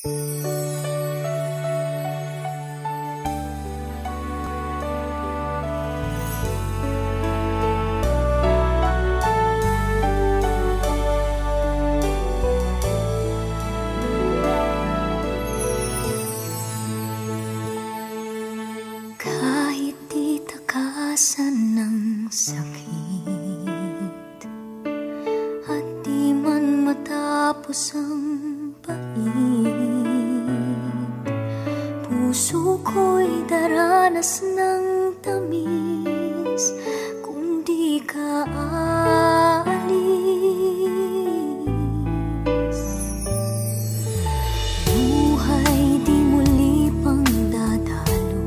Kahit di takasan ng sakit at di man matapos ang pait, puso ko'y daranas ng tamis kung di ka aalis. Buhay di muli pang dadalo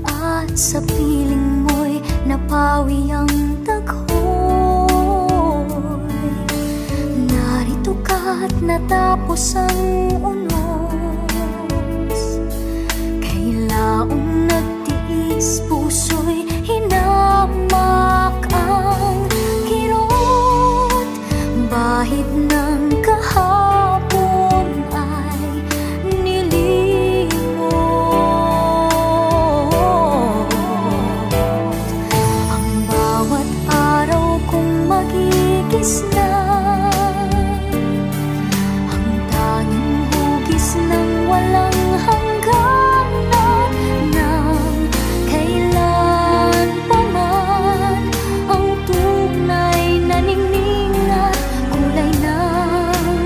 at sa piling mo'y napawi ang taghoy. Narito ka at natapos ang unos. Kailaong nagtiis, puso'y hinamak ang kirot. Bahid ng kahapon ay nilimot. Ang bawat araw kong magigisna, ang tanging hugis ng walang hangganan. Nang kailan pa man ang tunay na ningning at kulay ng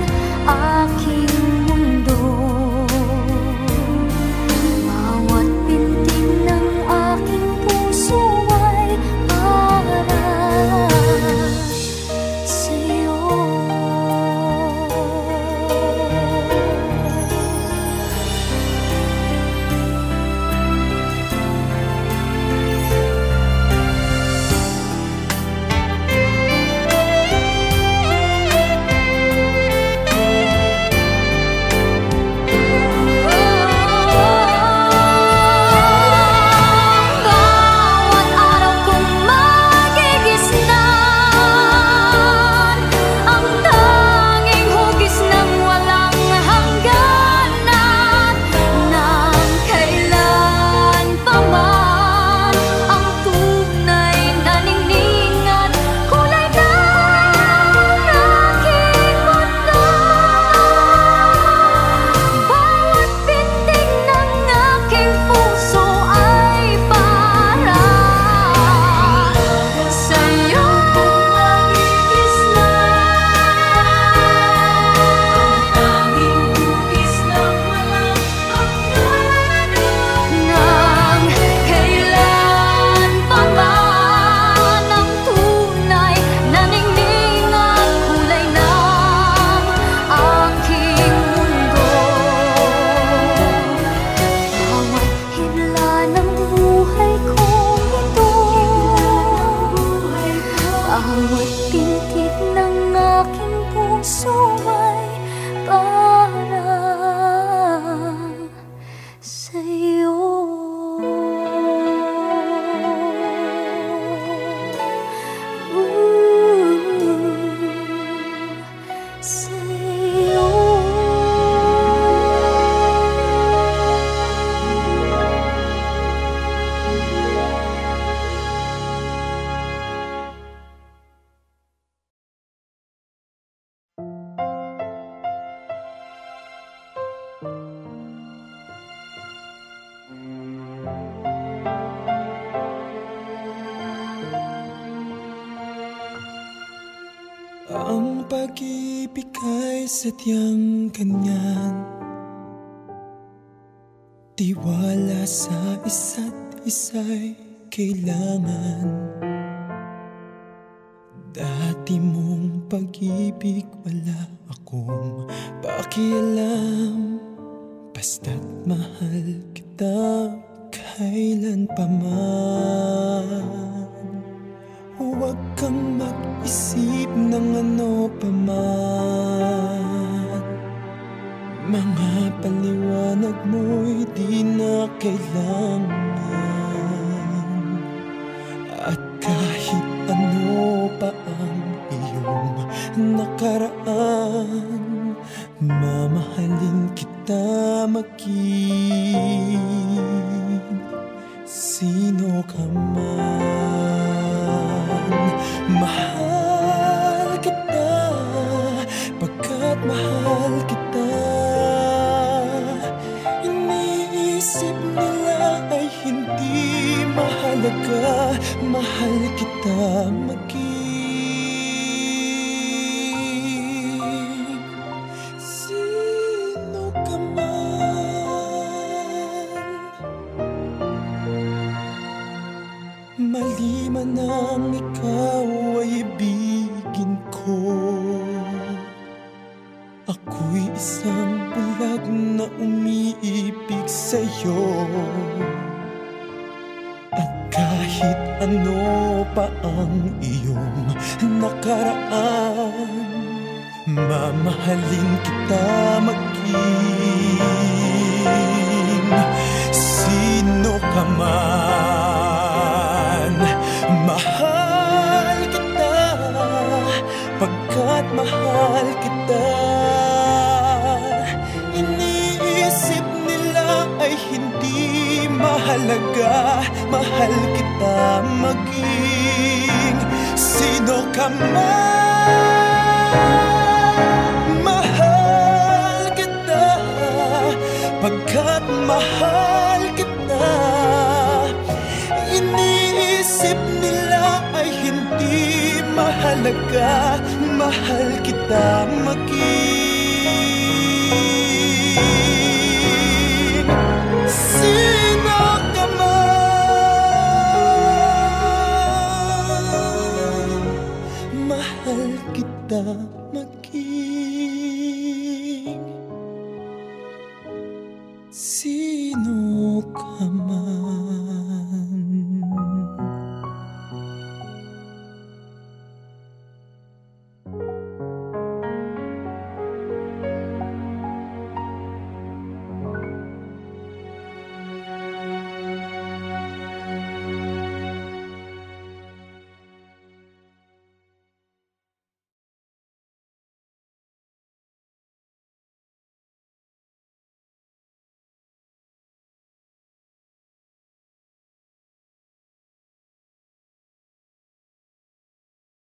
aking mundo. Bawat pintig ng aking puso ay para sa'yo. Bawat araw kong magigisnan, ang tanging hugis ng walang hangganan. Nang kailan pa man ang tunay na ningning at kulay ng aking mundo. Bawat pintig ng aking puso ay para sa'yo. Nang kailan pa man ang tunay na ningning at kulay ng aking mundo. Bawat himla ng buhay kong ito, bawat pintig ng aking puso ay para sa'yo. Sa'yo. Ang pag-ibig ay sadyang ganyan, tiwala sa isa't isa'y kailangan. Dati mong pag-ibig wala akong pakialam, basta't mahal kita kailan pa man. Huwag kang mag-isip ng ano pa man, mga paliwanag mo'y di na kailangan. At kahit ano pa ang iyong nakaraan, mamahal maging sino ka man. Mahal kita pagkat mahal kita. Iniisip nila ay hindi mahalaga. Mahal kita maging sino ka man. Maliman ang ikaw ay ibigin ko. Ako'y isang bulag na umiibig sa'yo. At kahit ano pa ang iyong nakaraan, mamahalin kita maging sino ka man. Mahal kita pagkat mahal kita. Iniisip nila ay hindi mahalaga. Mahal kita maging sino ka man. Mahal kita pagkat mahal kita. Iniisip nila ay hindi mahalaga. Mahal kita maging sino ka man. Mahal kita maging sino